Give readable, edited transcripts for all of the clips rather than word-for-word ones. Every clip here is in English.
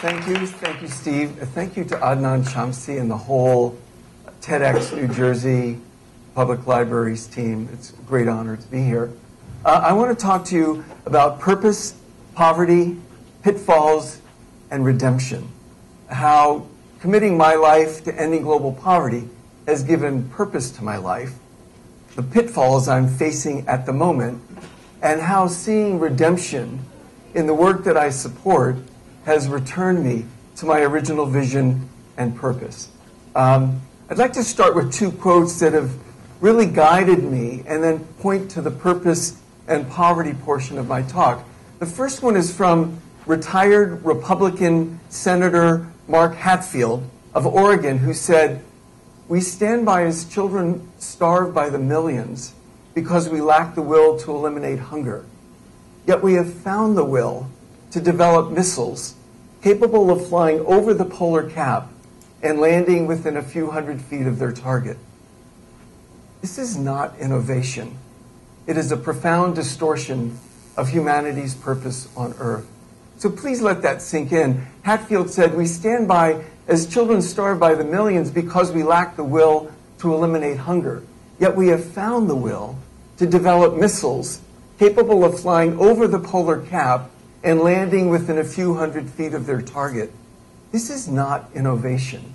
Thank you, Steve. Thank you to Adnan Shamsi and the whole TEDx New Jersey Public Libraries team. It's a great honor to be here. I want to talk to you about purpose, poverty, pitfalls, and redemption. How committing my life to ending global poverty has given purpose to my life, the pitfalls I'm facing at the moment, and how seeing redemption in the work that I support has returned me to my original vision and purpose. I'd like to start with two quotes that have really guided me and then point to the purpose and poverty portion of my talk. The first one is from retired Republican Senator Mark Hatfield of Oregon, who said, "We stand by as children starved by the millions because we lack the will to eliminate hunger. Yet we have found the will to develop missiles capable of flying over the polar cap and landing within a few hundred feet of their target." This is not innovation. It is a profound distortion of humanity's purpose on Earth. So please let that sink in. Hatfield said, "We stand by as children starved by the millions because we lack the will to eliminate hunger. Yet we have found the will to develop missiles capable of flying over the polar cap and landing within a few hundred feet of their target. This is not innovation.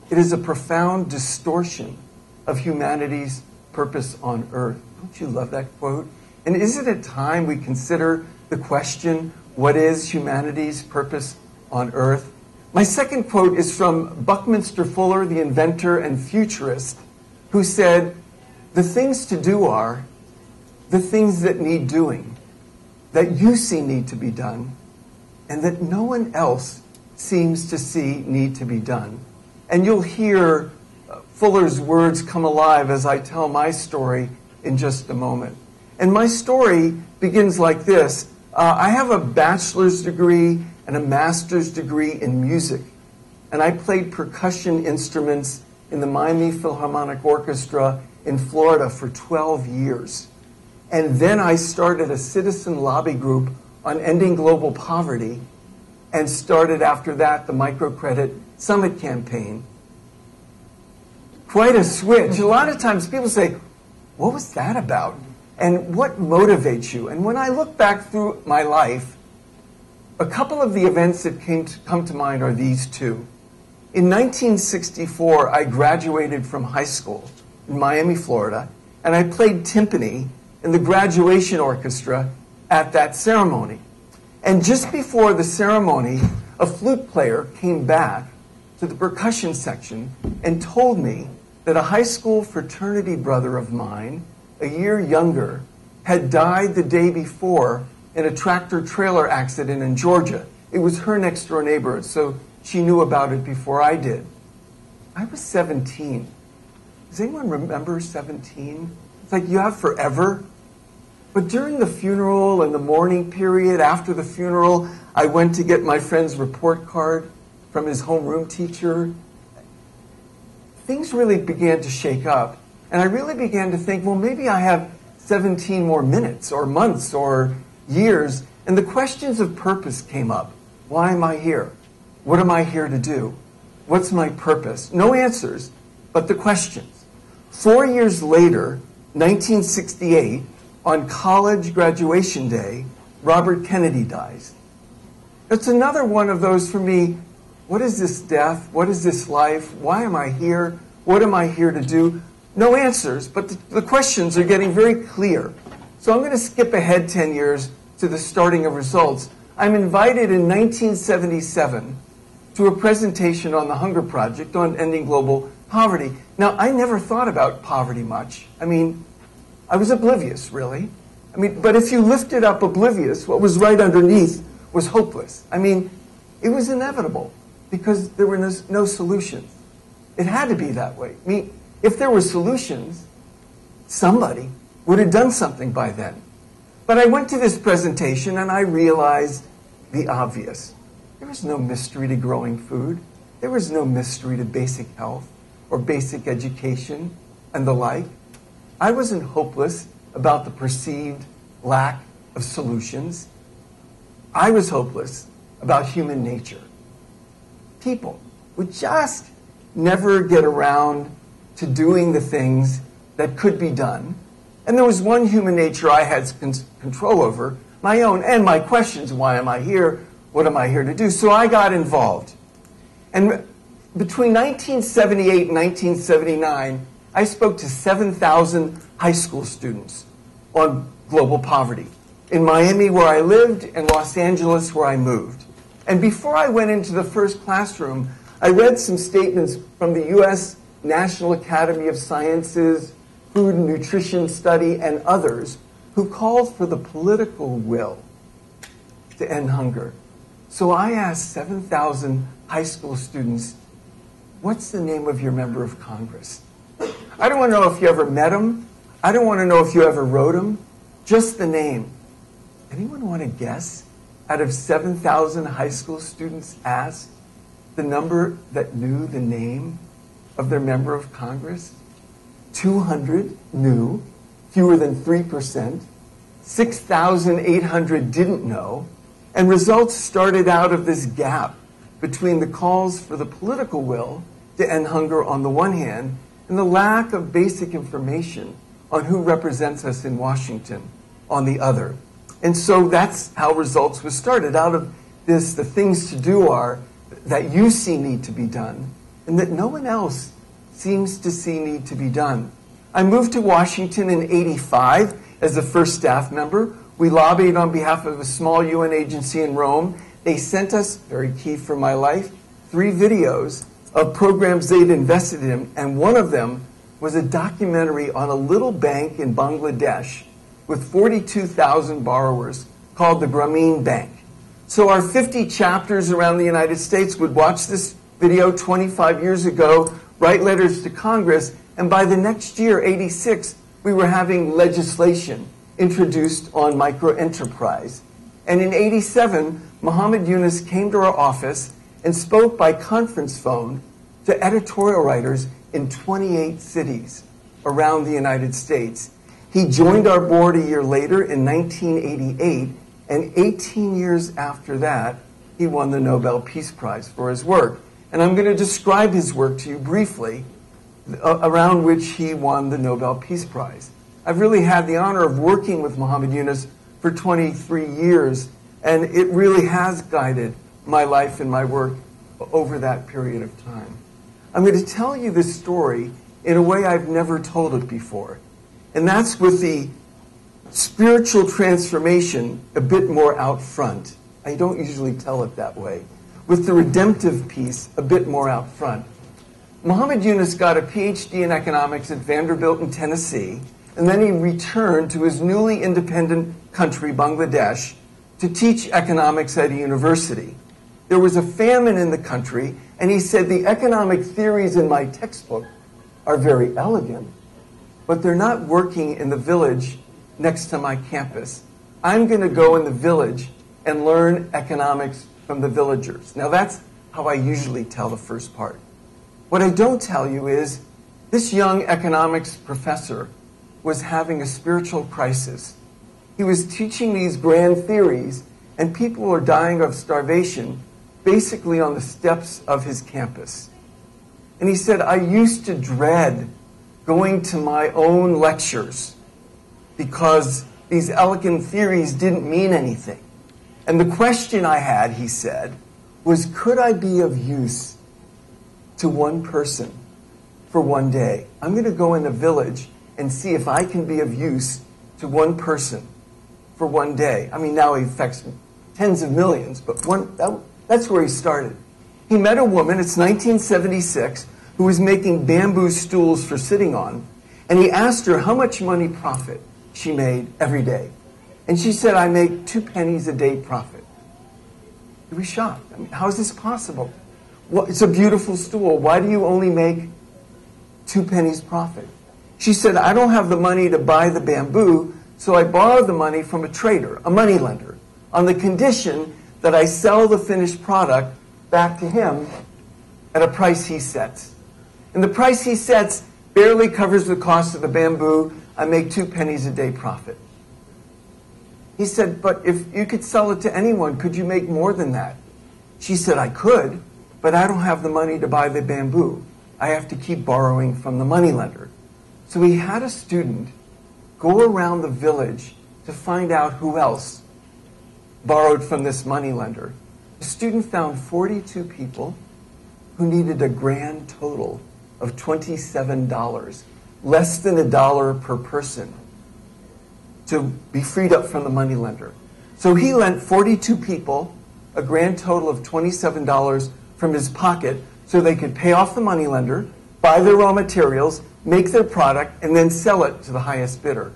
It is a profound distortion of humanity's purpose on Earth." Don't you love that quote? And isn't it time we consider the question, what is humanity's purpose on Earth? My second quote is from Buckminster Fuller, the inventor and futurist, who said, "The things to do are the things that need doing, that you see need to be done, and that no one else seems to see need to be done." And you'll hear Fuller's words come alive as I tell my story in just a moment. And my story begins like this. I have a bachelor's degree and a master's degree in music, and I played percussion instruments in the Miami Philharmonic Orchestra in Florida for 12 years. And then I started a citizen lobby group on ending global poverty and started after that the Microcredit Summit Campaign. Quite a switch. A lot of times people say, "What was that about? And what motivates you?" And when I look back through my life, a couple of the events that come to mind are these two. In 1964, I graduated from high school in Miami, Florida, and I played timpani in the graduation orchestra at that ceremony. And just before the ceremony, a flute player came back to the percussion section and told me that a high school fraternity brother of mine, a year younger, had died the day before in a tractor-trailer accident in Georgia. It was her next-door neighbor, so she knew about it before I did. I was 17. Does anyone remember 17? It's like you have forever. But during the funeral and the mourning period, after the funeral, I went to get my friend's report card from his homeroom teacher. Things really began to shake up. And I really began to think, well, maybe I have 17 more minutes or months or years. And the questions of purpose came up. Why am I here? What am I here to do? What's my purpose? No answers, but the questions. 4 years later, 1968, on college graduation day, Robert Kennedy dies. It's another one of those for me. What is this death? What is this life? Why am I here? What am I here to do? No answers, but the questions are getting very clear. So I'm going to skip ahead 10 years to the starting of results. I'm invited in 1977 to a presentation on the Hunger Project on ending global poverty. Now, I never thought about poverty much. I mean, I was oblivious, really. But if you lifted up oblivious, what was right underneath was hopeless. It was inevitable because there were no solutions. It had to be that way. If there were solutions, somebody would have done something by then. But I went to this presentation and I realized the obvious. There was no mystery to growing food. There was no mystery to basic health or basic education and the like. I wasn't hopeless about the perceived lack of solutions. I was hopeless about human nature. people would just never get around to doing the things that could be done. And there was one human nature I had control over, my own, and my questions. Why am I here? What am I here to do? So I got involved. And between 1978 and 1979, I spoke to 7,000 high school students on global poverty in Miami, where I lived, and Los Angeles, where I moved. And before I went into the first classroom, I read some statements from the U.S. National Academy of Sciences, Food and Nutrition Study, and others who called for the political will to end hunger. So I asked 7,000 high school students, what's the name of your member of Congress? I don't want to know if you ever met him. I don't want to know if you ever wrote him. Just the name. Anyone want to guess? Out of 7,000 high school students asked, the number that knew the name of their member of Congress? 200 knew, fewer than 3%. 6,800 didn't know. And results started out of this gap between the calls for the political will to end hunger on the one hand and the lack of basic information on who represents us in Washington on the other. And so that's how results was started. Out of this, the things to do are that you see need to be done and that no one else seems to see need to be done. I moved to Washington in '85 as the first staff member. We lobbied on behalf of a small UN agency in Rome. They sent us, very key for my life, 3 videos of programs they'd invested in, and one of them was a documentary on a little bank in Bangladesh with 42,000 borrowers called the Grameen Bank. So our 50 chapters around the United States would watch this video 25 years ago, write letters to Congress, and by the next year, '86, we were having legislation introduced on microenterprise. And in '87, Muhammad Yunus came to our office and spoke by conference phone to editorial writers in 28 cities around the United States. He joined our board a year later in 1988, and 18 years after that, he won the Nobel Peace Prize for his work. And I'm going to describe his work to you briefly, around which he won the Nobel Peace Prize. I've really had the honor of working with Muhammad Yunus for 23 years, and it really has guided my life and my work over that period of time. I'm going to tell you this story in a way I've never told it before, and that's with the spiritual transformation a bit more out front. I don't usually tell it that way. With the redemptive piece a bit more out front. Muhammad Yunus got a PhD in economics at Vanderbilt in Tennessee, and then he returned to his newly independent country, Bangladesh, to teach economics at a university. There was a famine in the country, and he said, the economic theories in my textbook are very elegant, but they're not working in the village next to my campus. I'm going to go in the village and learn economics from the villagers. Now, that's how I usually tell the first part. What I don't tell you is this young economics professor was having a spiritual crisis. He was teaching these grand theories, and people were dying of starvation basically on the steps of his campus. And he said, I used to dread going to my own lectures because these elegant theories didn't mean anything. And the question I had, he said, was could I be of use to one person for one day? I'm going to go in a village and see if I can be of use to one person for one day. I mean, now he affects tens of millions, but that's where he started. He met a woman, it's 1976, who was making bamboo stools for sitting on, and he asked her how much money profit she made every day. And she said, I make 2 pennies a day profit. He was shocked. I mean, how is this possible? Well, it's a beautiful stool. Why do you only make 2 pennies profit? She said, I don't have the money to buy the bamboo, so I borrowed the money from a trader, a moneylender, on the condition that I sell the finished product back to him at a price he sets. And the price he sets barely covers the cost of the bamboo. I make 2 pennies a day profit. He said, but if you could sell it to anyone, could you make more than that? She said, I could, but I don't have the money to buy the bamboo. I have to keep borrowing from the moneylender. So he had a student go around the village to find out who else borrowed from this moneylender. The student found 42 people who needed a grand total of $27, less than $1 per person, to be freed up from the moneylender. So he lent 42 people a grand total of $27 from his pocket so they could pay off the moneylender, buy their raw materials, make their product, and then sell it to the highest bidder.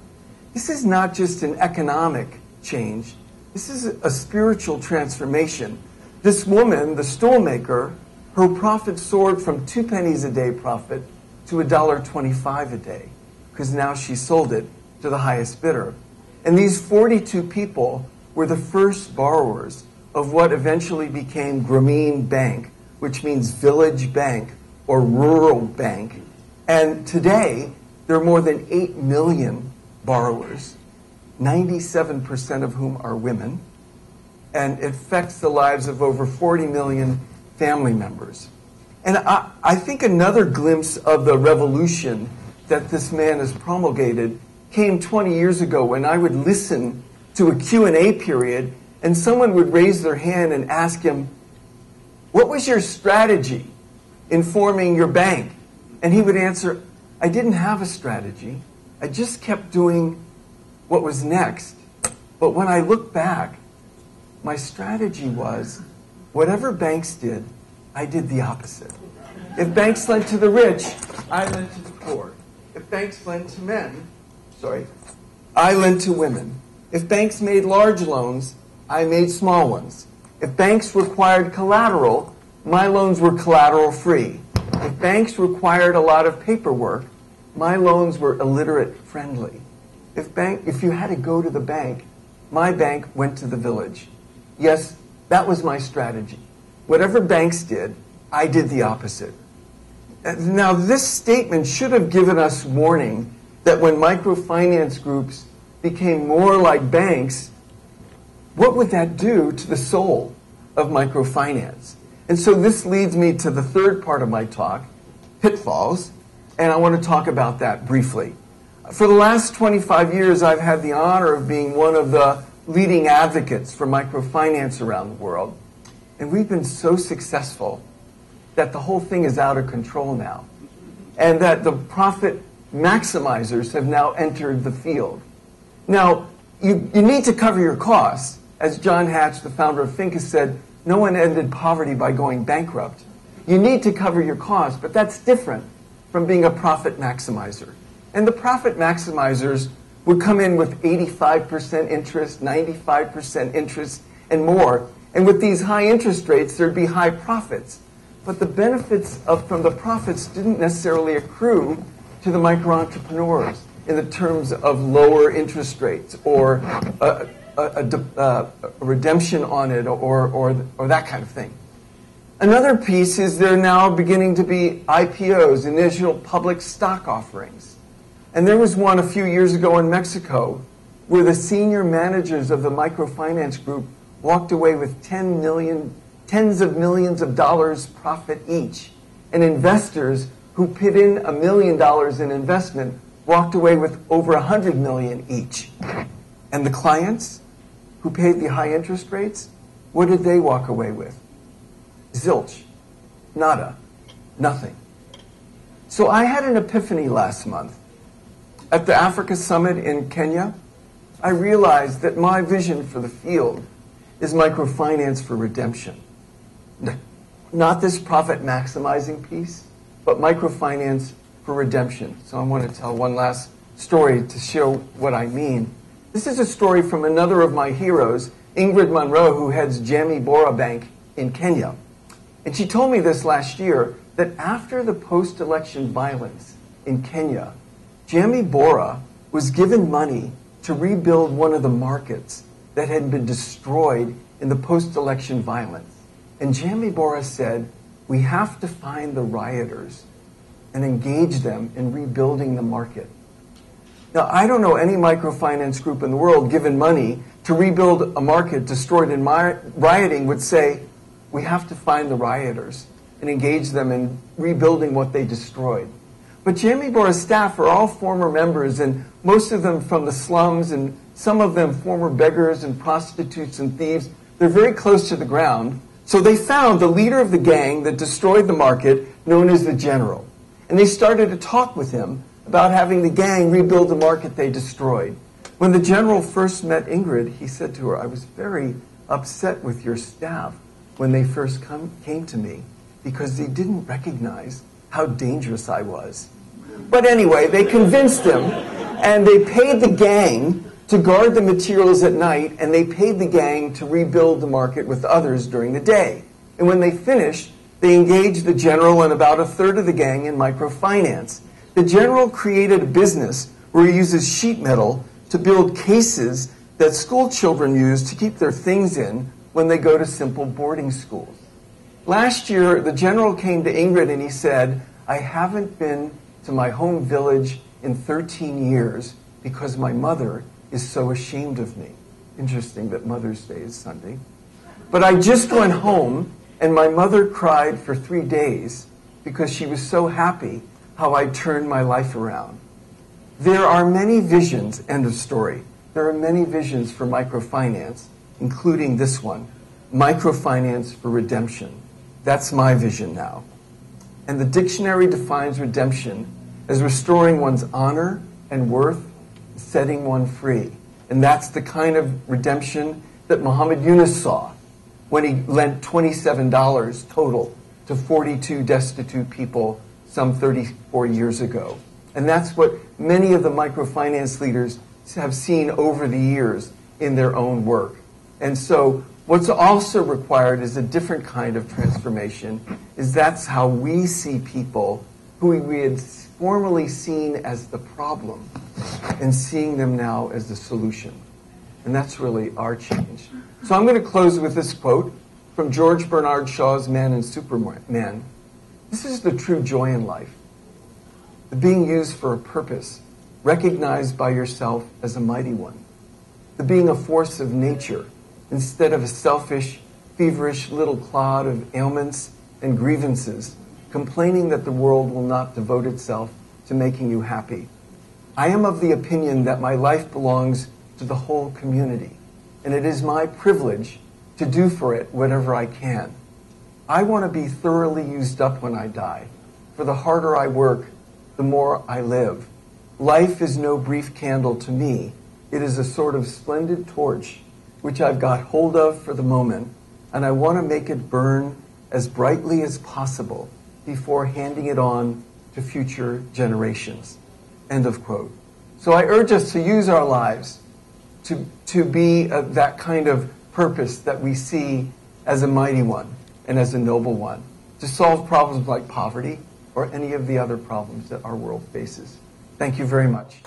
This is not just an economic change. This is a spiritual transformation. This woman, the stool maker, her profit soared from 2 pennies a day profit to $1.25 a day, because now she sold it to the highest bidder. And these 42 people were the first borrowers of what eventually became Grameen Bank, which means village bank or rural bank. And today, there are more than 8 million borrowers, 97% of whom are women, and it affects the lives of over 40 million family members. And I think another glimpse of the revolution that this man has promulgated came 20 years ago when I would listen to a Q&A period and someone would raise their hand and ask him, "What was your strategy in forming your bank?" And he would answer, "I didn't have a strategy. I just kept doing what was next. But when I look back, my strategy was, whatever banks did, I did the opposite. If banks lent to the rich, I lent to the poor. If banks lent to men, I lent to women. If banks made large loans, I made small ones. If banks required collateral, my loans were collateral free. If banks required a lot of paperwork, my loans were illiterate friendly. If you had to go to the bank, my bank went to the village. Yes, that was my strategy. Whatever banks did, I did the opposite." Now, this statement should have given us warning that when microfinance groups became more like banks, what would that do to the soul of microfinance? And so this leads me to the third part of my talk, pitfalls, and I want to talk about that briefly. For the last 25 years, I've had the honor of being one of the leading advocates for microfinance around the world, and we've been so successful that the whole thing is out of control now, and that the profit maximizers have now entered the field. Now, you need to cover your costs. As John Hatch, the founder of Think, has said, no one ended poverty by going bankrupt. You need to cover your costs, but that's different from being a profit maximizer. And the profit maximizers would come in with 85% interest, 95% interest, and more. And with these high interest rates, there'd be high profits. But the benefits from the profits didn't necessarily accrue to the micro-entrepreneurs in the terms of lower interest rates or a redemption on it or that kind of thing. Another piece is there are now beginning to be IPOs, initial public stock offerings. And there was one a few years ago in Mexico where the senior managers of the microfinance group walked away with tens of millions of dollars profit each. And investors who put in $1 million in investment walked away with over $100 million each. And the clients who paid the high interest rates, what did they walk away with? Zilch. Nada. Nothing. So I had an epiphany last month. At the Africa Summit in Kenya, I realized that my vision for the field is microfinance for redemption. Not this profit maximizing piece, but microfinance for redemption. So I want to tell one last story to show what I mean. This is a story from another of my heroes, Ingrid Munro, who heads Jamii Bora Bank in Kenya. And she told me this last year, that after the post-election violence in Kenya, Jamii Bora was given money to rebuild one of the markets that had been destroyed in the post-election violence. And Jamii Bora said, we have to find the rioters and engage them in rebuilding the market. Now, I don't know any microfinance group in the world given money to rebuild a market destroyed in rioting would say, we have to find the rioters and engage them in rebuilding what they destroyed. But Jamie Bora's staff are all former members, and most of them from the slums, and some of them former beggars and prostitutes and thieves. They're very close to the ground. So they found the leader of the gang that destroyed the market, known as the General. And they started to talk with him about having the gang rebuild the market they destroyed. When the General first met Ingrid, he said to her, "I was very upset with your staff when they first came to me because they didn't recognize how dangerous I was." But anyway, they convinced him, and they paid the gang to guard the materials at night, and they paid the gang to rebuild the market with others during the day. And when they finished, they engaged the General and about a third of the gang in microfinance. The General created a business where he uses sheet metal to build cases that school children use to keep their things in when they go to simple boarding schools. Last year, the General came to Ingrid and he said, "I haven't been to my home village in 13 years because my mother is so ashamed of me." Interesting that Mother's Day is Sunday. "But I just went home and my mother cried for 3 days because she was so happy how I turned my life around." There are many visions, end of story. There are many visions for microfinance, including this one, microfinance for redemption. That's my vision now. And the dictionary defines redemption as restoring one's honor and worth, setting one free. And that's the kind of redemption that Muhammad Yunus saw when he lent $27 total to 42 destitute people some 34 years ago. And that's what many of the microfinance leaders have seen over the years in their own work. And so what's also required is a different kind of transformation, is that's how we see people who we had formerly seen as the problem and seeing them now as the solution. And that's really our change. So I'm going to close with this quote from George Bernard Shaw's Man and Superman. "This is the true joy in life, the being used for a purpose, recognized by yourself as a mighty one, the being a force of nature instead of a selfish, feverish little clod of ailments and grievances, complaining that the world will not devote itself to making you happy. I am of the opinion that my life belongs to the whole community, and it is my privilege to do for it whatever I can. I want to be thoroughly used up when I die, for the harder I work, the more I live. Life is no brief candle to me. It is a sort of splendid torch which I've got hold of for the moment, and I want to make it burn as brightly as possible before handing it on to future generations." End of quote. So I urge us to use our lives to be that kind of purpose that we see as a mighty one and as a noble one, to solve problems like poverty or any of the other problems that our world faces. Thank you very much.